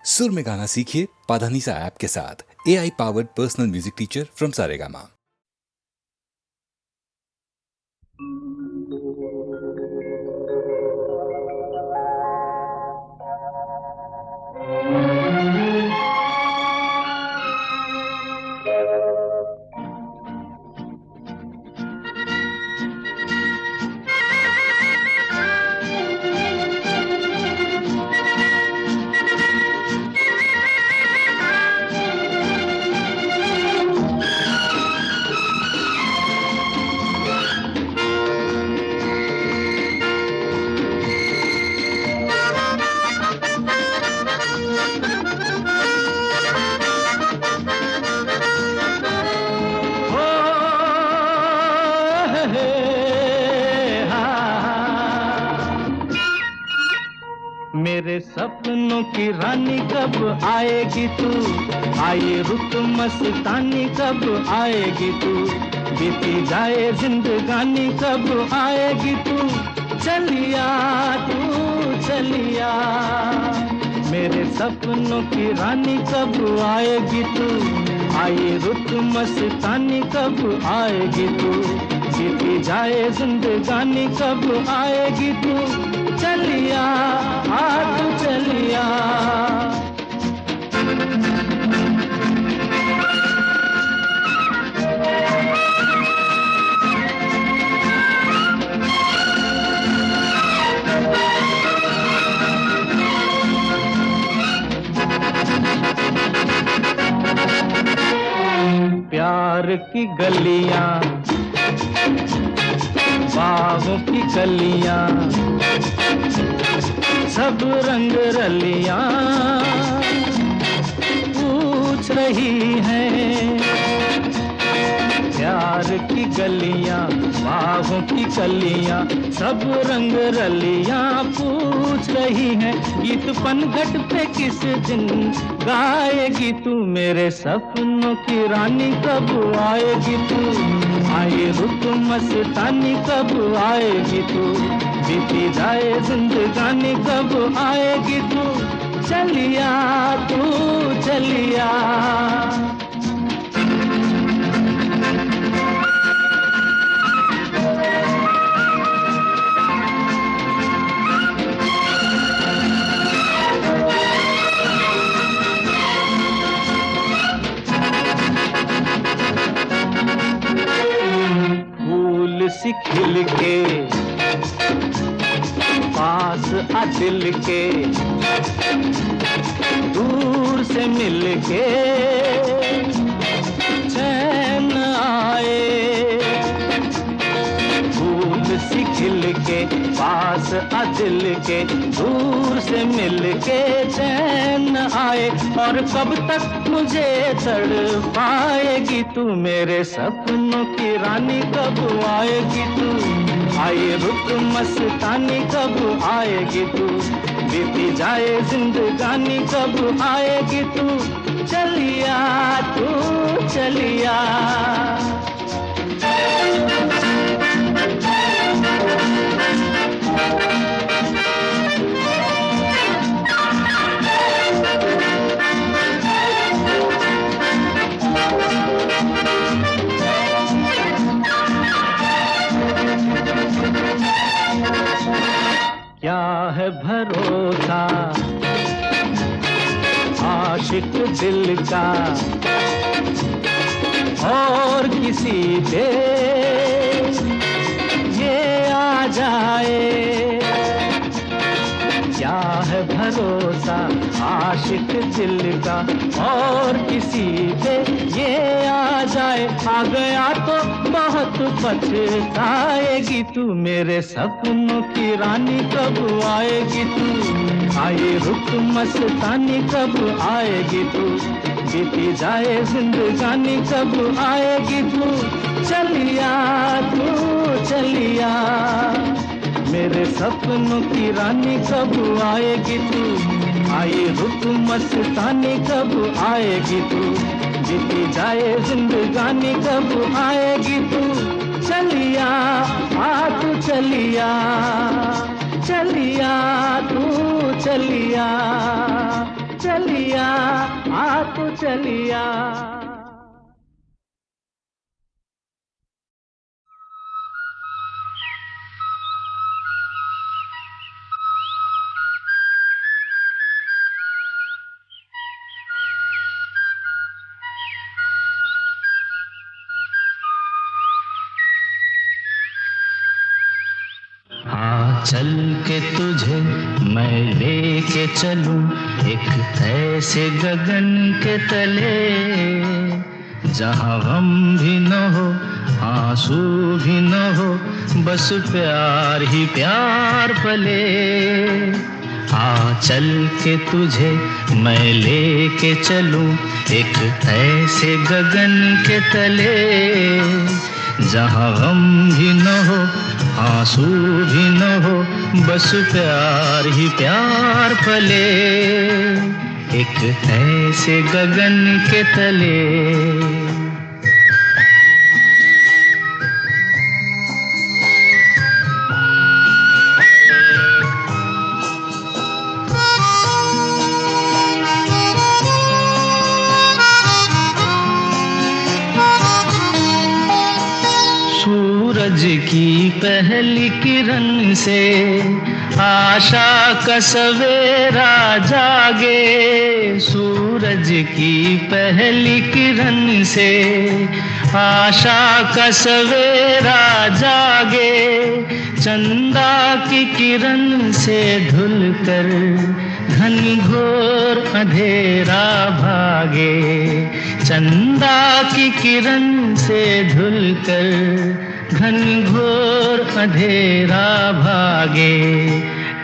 सुर में गाना सीखिए पाधानीसा ऐप के साथ। AI powered personal music teacher from Saregama. मेरे सपनों की रानी कब आएगी तू, आए रुत मस्तानी कब आएगी तू, बीती जाए जिंदगानी कब आएगी तू, चलिया तू चलिया। मेरे सपनों की रानी कब आएगी तू, आए रुत मस्तानी कब आएगी तू, बीती जाए जिंदगानी कब आएगी तू, चलिया आ तू चलिया। प्यार की गलियां, बागों की कलियां, सब रंग रलियां पूछ रही हैं। प्यार की गलियां, बागों की कलियां, सब रंग रलियां पूछ रही हैं। गीत पनघट पे किस दिन गाएगी तू, मेरे सपनों की रानी कब आएगी तू, आए रुत मस्तानी कब आएगी तू, बीती जाए जिंदगानी कब आएगी तू, चलिया तू चलिया। फूल सी खिल के पास आ दिल के, दूर से मिल के चैन आए। फूल सी खिल के पास आ दिल के, दूर से मिल के चैन आए। और कब तक मुझे तड़पाएगी तू, मेरे सपनों की रानी कब आएगी तू, आए रुत मस्तानी कब आएगी तू, बीती जाए जिंदगानी कब आएगी तू, चलिया तू चलिया। क्या है भरोसा आशिक दिल का और किसी पे ये आ जाए। क्या है भरोसा आशिक दिल का और किसी पे ये आ जाए। आ गया तो बहुत पछताएगी तू, मेरे सपनों की रानी कब आएगी तू, आए रुत मस्तानी कब आएगी तू, बीती जाए जिंदगानी कब आएगी तू, चलिया तू चलिया। मेरे सपनों की रानी कब आएगी तू, आए रुत मस्तानी कब आएगी तू, बीती जाए जिंदगानी कब आएगी तू, चलिया आ तू चलिया, चलिया तू चलिया, चलिया। तो चलिया। हाँ चल के तुझे मैं लेके चलूं एक ऐसे गगन के तले, जहाँ गम भी न हो आंसू भी न हो, बस प्यार ही प्यार पले। हाँ चल के तुझे मैं लेके चलूं एक ऐसे गगन के तले, जहाँ गम भी न हो आंसू भी न हो, बस प्यार ही प्यार पले एक ऐसे गगन के तले। सूरज की पहली किरण से आशा का सवेरा जागे, सूरज की पहली किरण से आशा का सवेरा जागे, चंदा की किरण से ढुलकर घनघोर अंधेरा भागे, चंदा की किरण से ढुलकर घनघोर अंधेरा भागे।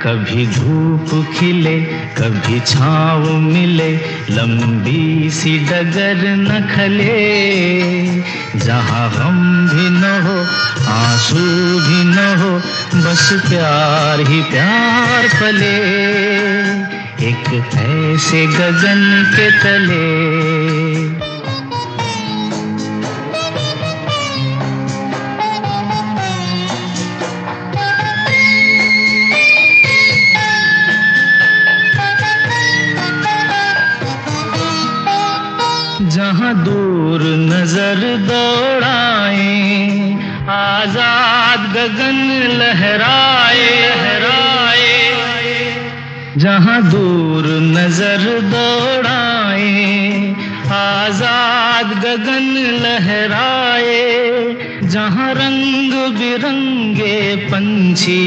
कभी धूप खिले कभी छाँव मिले, लंबी सी डगर न खले, जहाँ गम भी न हो आंसू भी न हो, बस प्यार ही प्यार पले एक ऐसे गगन के तले। जहाँ दूर नजर दौड़ाए आजाद गगन लहराए, जहाँ दूर नजर दौड़ाए आजाद गगन लहराए, जहाँ रंग बिरंगे पंछी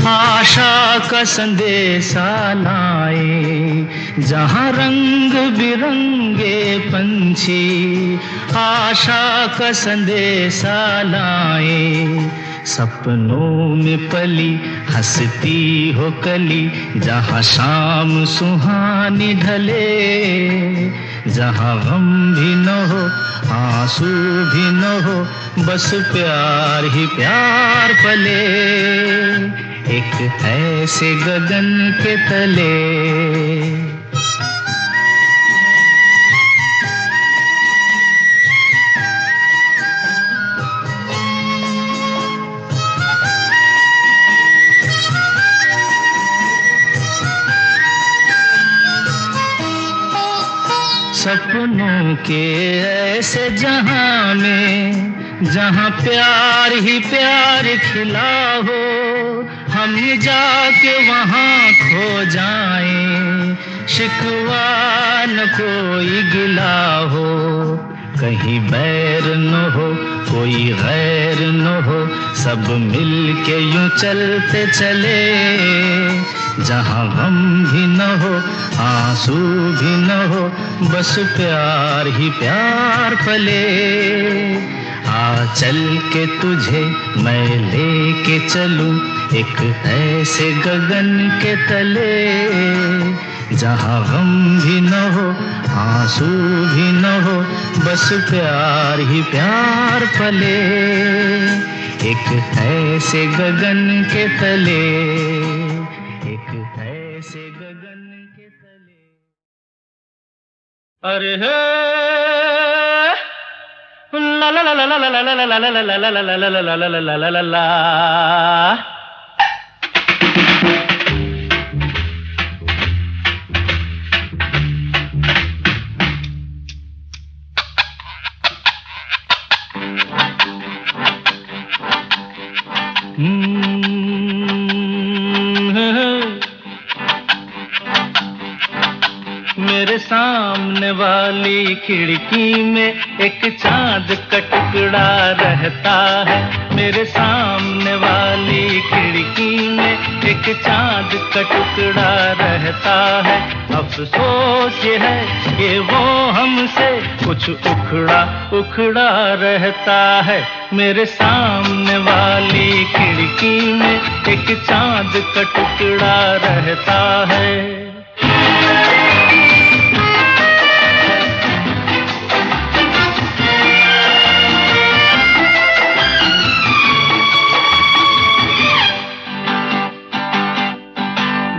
आशा का संदेशा लाए, जहाँ रंग बिरंगे पंछी आशा का संदेशा लाए, सपनों में पली हंसती हो कली, जहाँ शाम सुहानी ढले, जहाँ गम भी न हो आंसू भी न हो, बस प्यार ही प्यार पले एक ऐसे गगन के तले। सपनों के ऐसे जहां में जहां प्यार ही प्यार खिला हो, हम जाके वहां खो जाएं, शिकवा न कोई गिला हो, कहीं बैर न हो कोई गैर न हो, सब मिल के यूं चलते चले, जहाँ गम भी न हो आंसू भी न हो, बस प्यार ही प्यार पले। आ चल के तुझे मैं लेके चलूं एक ऐसे गगन के तले, जहाँ गम भी न हो आंसू भी न हो, बस प्यार ही प्यार पले एक ऐसे गगन के तले, एक ऐसे गगन के तले। अरे हे ला ला ला ला ला ला ला ला ला ला ला ला ला ला ला ला ला ला। मेरे सामने वाली खिड़की में एक चांद का टुकड़ा रहता है। मेरे सामने वाली खिड़की में एक चांद का टुकड़ा रहता है। अफसोस ये है कि वो हमसे कुछ उखड़ा उखड़ा रहता है। मेरे सामने वाली खिड़की में एक चांद का टुकड़ा रहता है।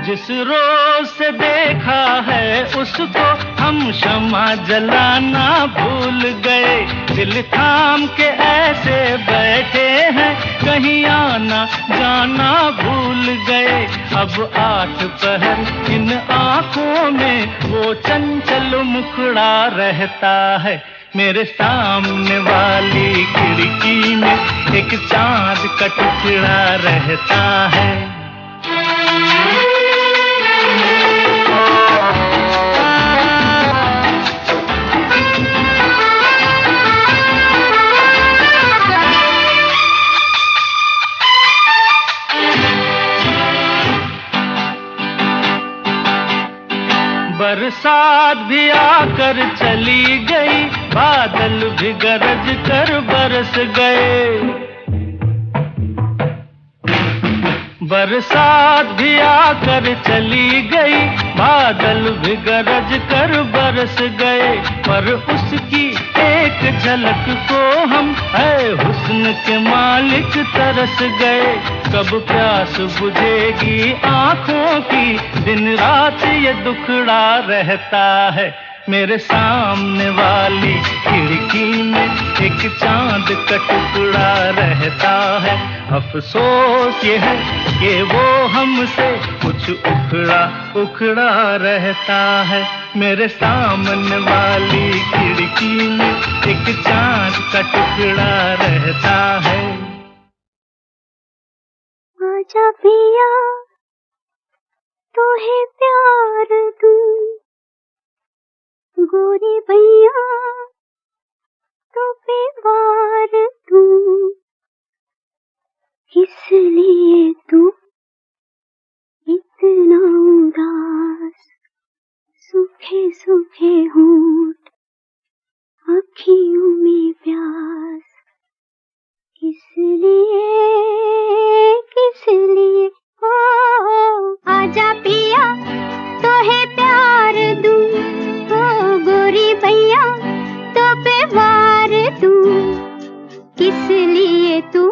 जिस रोज से देखा है उसको हम शम्मा जलाना भूल गए। दिल थाम के ऐसे बैठे हैं कहीं आना जाना भूल गए। अब 8 पहर इन आँखों में वो चंचल मुखड़ा रहता है। मेरे सामने वाली खिड़की में एक चांद का टुकड़ा रहता है। बरसात भी आकर चली गई, बादल भी गरज कर बरस गए। बरसात भी आकर चली गई, बादल भी गरज कर बरस गए। पर उसकी एक झलक को हम है हुस्न के मालिक तरस गए। कब प्यास बुझेगी आँखों की, दिन रात ये दुखड़ा रहता है। मेरे सामने वाली खिड़की में एक चांद का टुकड़ा रहता है। अफसोस ये है कि वो हमसे कुछ उखड़ा उखड़ा रहता है। मेरे सामने वाली खिड़की में एक चांद का टुकड़ा रहता है। आजा पिया तोहे प्यार दूं, गोरी भैया तो पे वार दूं। किस लिए तू इतना उदास, सूखे सूखे होंठ अखियों में प्यास। किस लिए ओ आजा पिया तोहे प्यार दूं, ओ गोरी भैया तो पे वार दूं। किस लिए तू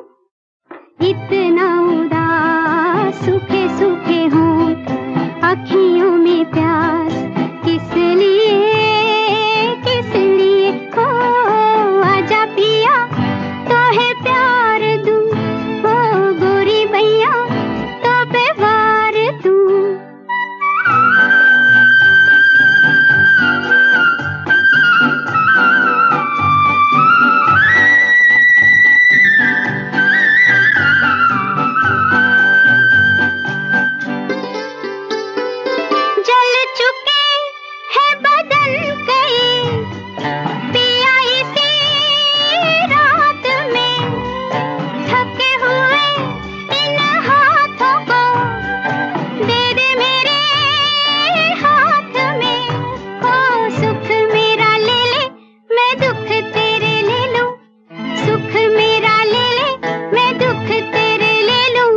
इतना उदास, सूखे सूखे होंठ अखियों में प्यास। किस लिए ओ आजा पिया तोहे प्यार दूं, ओ गोरी भैया तो पे वार दूं। जल चुके हैं बदन कई पिया इसी रात में, थके हुए इन हाथों को दे दे मेरे हाथ में। ओ सुख मेरा ले ले मैं दुख तेरे ले लूं, सुख मेरा ले ले मैं दुख तेरे ले लूं।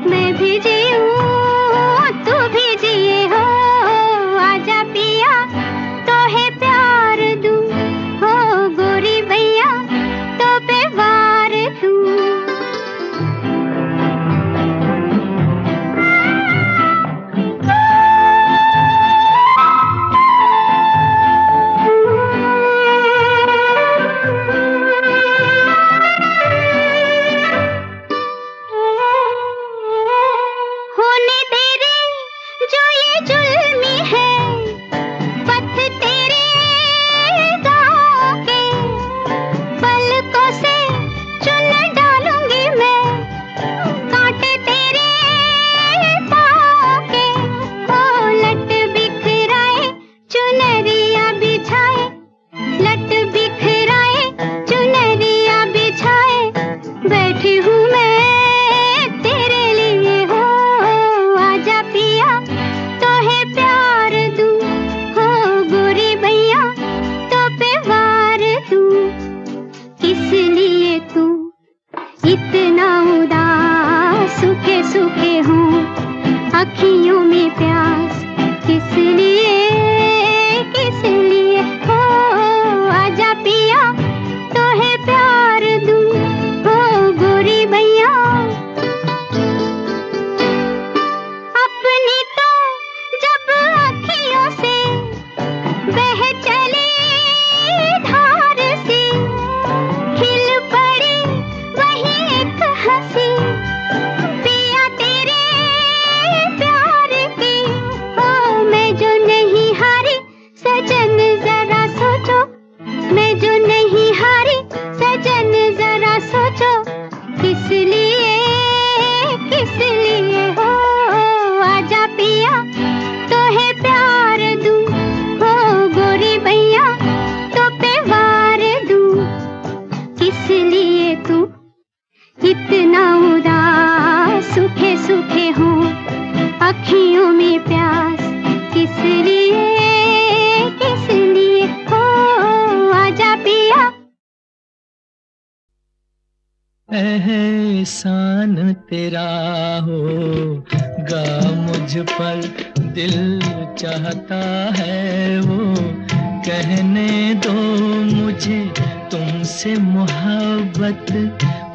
मैं भी जीऊं तू भी जिए हो, आजा पिया तोहे प्यार दूं, हो गोरी भैया तो पे वार दूं। होने दे रे जो ये जुल्मी है, एहसान तेरा होगा मुझ पर, दिल चाहता है वो कहने दो मुझे, तुमसे मोहब्बत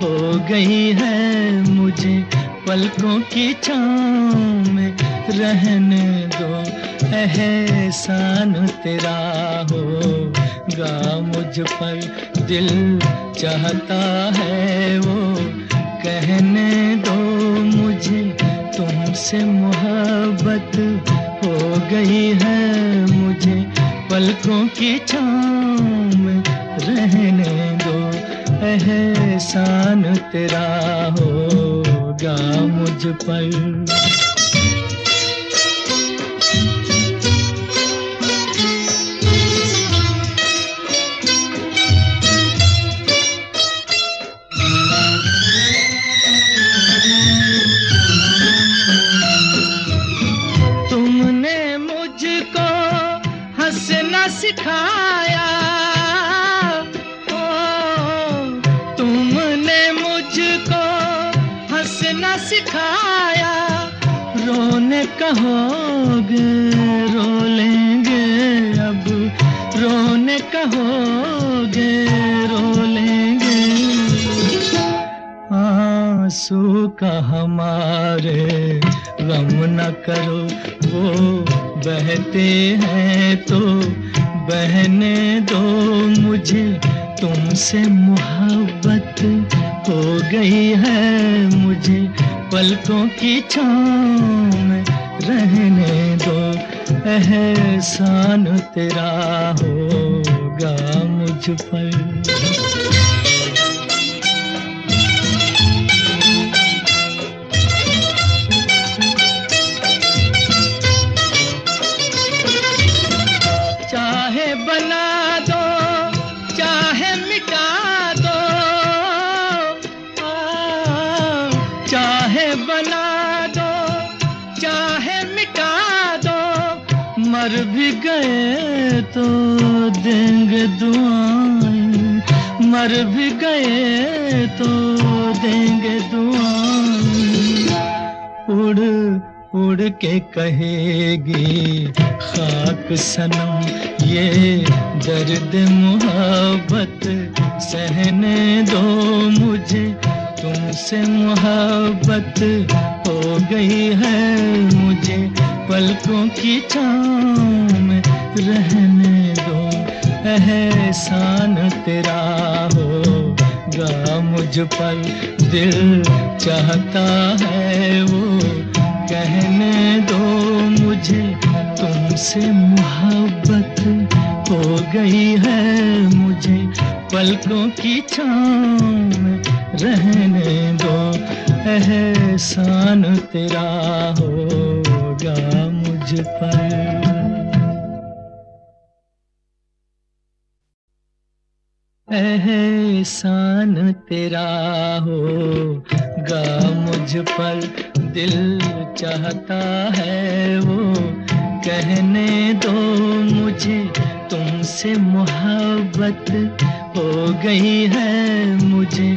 हो गई है मुझे, पलकों की छाँव में रहने दो। एहसान तेरा होगा मुझ पर, दिल चाहता है वो कहने दो मुझे, तुमसे मोहब्बत हो गई है मुझे, पलकों की छाँव में रहने दो। एहसान तेरा होगा मुझ पर। तुमने मुझको हंसना सिखाया, ओ तुमने मुझको हंसना सिखाया, रोने कहोगे रो लेंगे अब, रोने कहोगे रो लेंगे, आंसू का हमारे गम न करो, वो बहते हैं तो बहने दो मुझे, तुमसे मोहब्बत हो गई है मुझे, पलकों की छाँव में रहने दो। एहसान तेरा होगा मुझ पर। चाहे बना दो चाहे मिटा दो, चाहे बना दो चाहे मिटा दो, मर भी गए तो देंगे दुआएं, मर भी गए तो देंगे दुआएं, उड़ उड़ के कहेगी खाक सनम ये दर्द मोहब्बत, सहने दो मुझे, तुमसे मोहब्बत हो गई है मुझे, पलकों की छाँव में रहने दो। एहसान तेरा होगा मुझ पर, दिल चाहता है वो कहने दो मुझे, तुमसे मोहब्बत हो गई है मुझे, पलकों की छाँव में रहने दो। एहसान तेरा होगा मुझ पर। एहसान तेरा होगा मुझ पर, दिल चाहता है वो कहने दो मुझे, तुमसे मोहब्बत हो गई है मुझे,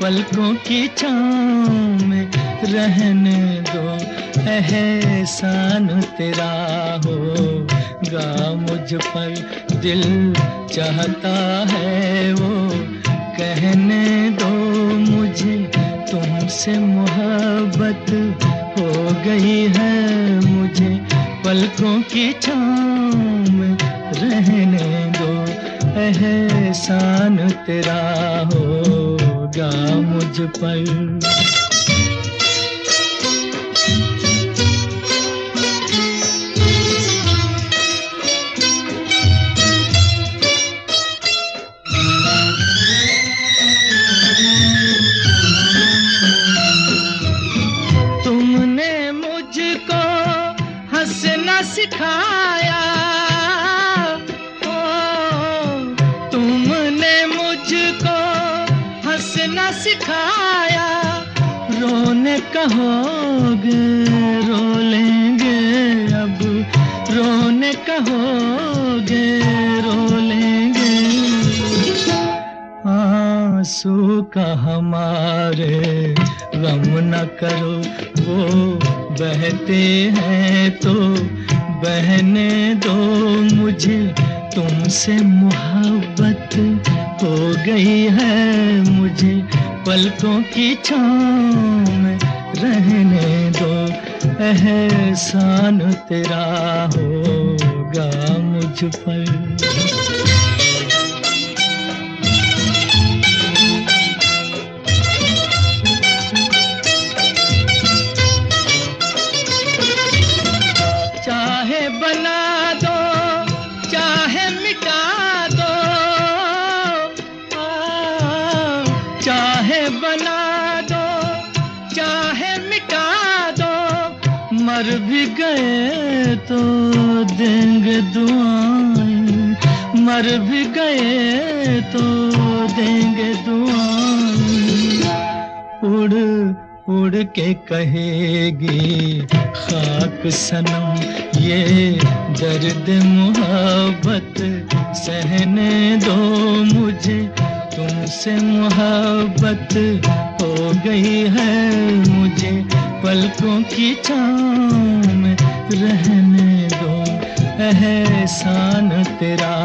पलकों की छाँव में रहने दो। एहसान तेरा होगा मुझ पर, दिल चाहता है वो कहने दो मुझे, तुमसे मोहब्बत हो गई है मुझे, पलकों की छाँव में रहने दो। एहसान तेरा होगा मुझ पर। तुमने मुझको हंसना सिखाया, ओ तुमने मुझको हंसना सिखाया, रोने कहोगे रो लेंगे अब, रोने कहोगे रो लेंगे, आंसू का हमारे गम न करो, वो बहते हैं तो बहने दो। मुझे तुमसे मोहब्बत हो गई है, मुझे पलकों की छाँव में रहने दो। एहसान तेरा होगा मुझ पर। चाहे बना दो चाहे मिटा दो, चाहे बना दो चाहे मिटा दो, मर भी गए तो देंगे दुआएं, मर भी गए तो देंगे दुआएं। उड़ के कहेगी खाक सनम ये दर्द मोहब्बत सहने दो। मुझे तुमसे मोहब्बत हो गई है, मुझे पलकों की छाँव में रहने दो। एहसान तेरा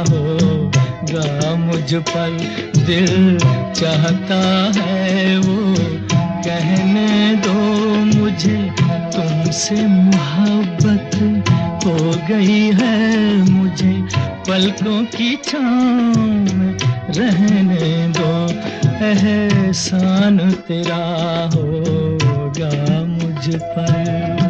होगा मुझ पर, दिल चाहता है वो कहने दो। मुझे तुमसे मोहब्बत हो गई है, मुझे पलकों की छाँव में रहने दो। एहसान तेरा होगा मुझ पर।